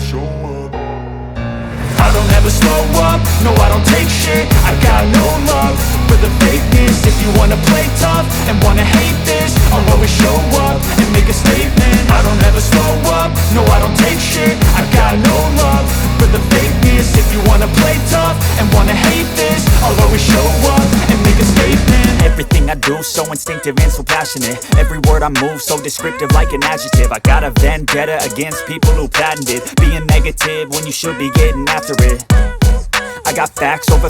show up. I don't ever slow up, no I don't take shit. I got no love for the fakeness. If you wanna play tough and wanna hate this, I'll always show up and make a statement. I don't ever slow up, no I don't take shit. I got no love for the fakeness. If you wanna play tough and wanna hate this, I'll always show up and make a statement. Everything I do so instinctive and so passionate. Every word I move so descriptive like an adjective. I got a vendetta against people who patented being negative when you should be getting after it. I got facts over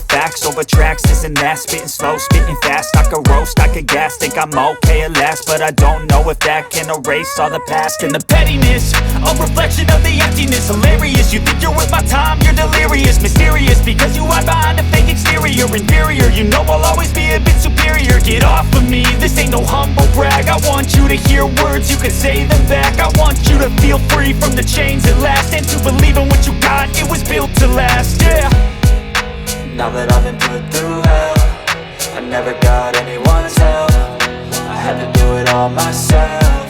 tracks, this and that. Spitting slow, spitting fast. I could roast, I could gas. Think I'm okay at last, but I don't know if that can erase all the past. And the pettiness, a reflection of the emptiness. Hilarious, you think you're worth my time, you're delirious. Mysterious, because you hide behind a fake exterior. Inferior, you know I'll always be a bit superior. Get off of me, this ain't no humble brag. I want you to hear words, you can say them back. I want you to feel free from the chains at last, and to believe in what you got, it was built to last, yeah. Now that I've been put through hell, I never got anyone's help. I had to do it all myself.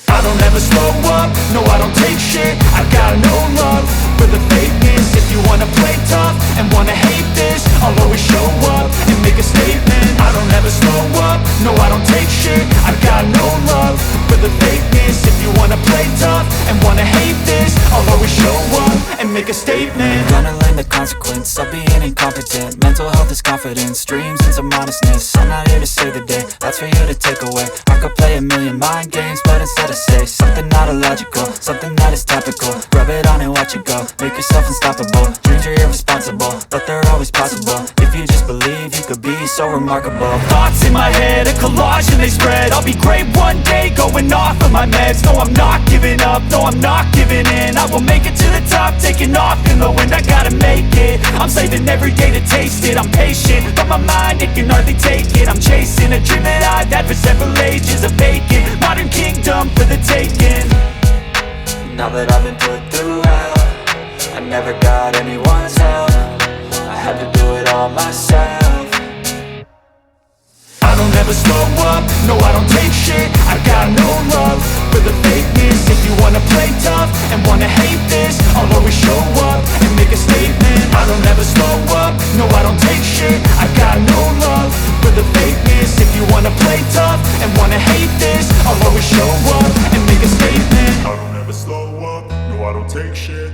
I don't ever slow up, no I don't take shit. I got no love for the fakeness. If you wanna play tough and wanna hate this, I'll always show up and make a statement. I don't ever slow up, no I don't take shit. I got no love for the fakeness. If you wanna play tough and wanna hate this, I'll always show up and make a statement. Gonna learn the consequence of being incompetent. Mental health is confidence, dreams and some honestness. I'm not here to save the day, that's for you to take away. I could play a million mind games, but instead I say something not illogical, something that is topical. Rub it on and watch it go, make yourself unstoppable. Dreams are irresponsible, but they're always possible. If you just believe, you could be so remarkable. Thoughts in my head, a collage and they spread. I'll be great one day, going off of my meds. No, I'm not giving up, no, I'm not giving in. I will make it to the top, taking off in the wind. I gotta make it, I'm saving every day to taste it. I'm patient, but my mind, it can hardly take it. I'm chasing a dream that I've had for several ages. A vacant, modern kingdom for the taking. Now that I've been put through hell, I never got anyone's help. I had to do it all myself. I don't ever slow up, no I don't take shit. I got no love for the fakeness. If you wanna play tough and wanna hate this, I'll always show up and make a statement. I don't ever slow up, no I don't take shit. I got no love for the fakeness. If you wanna play tough and wanna hate this, I'll always show up and make a statement. I don't ever slow up, no I don't take shit.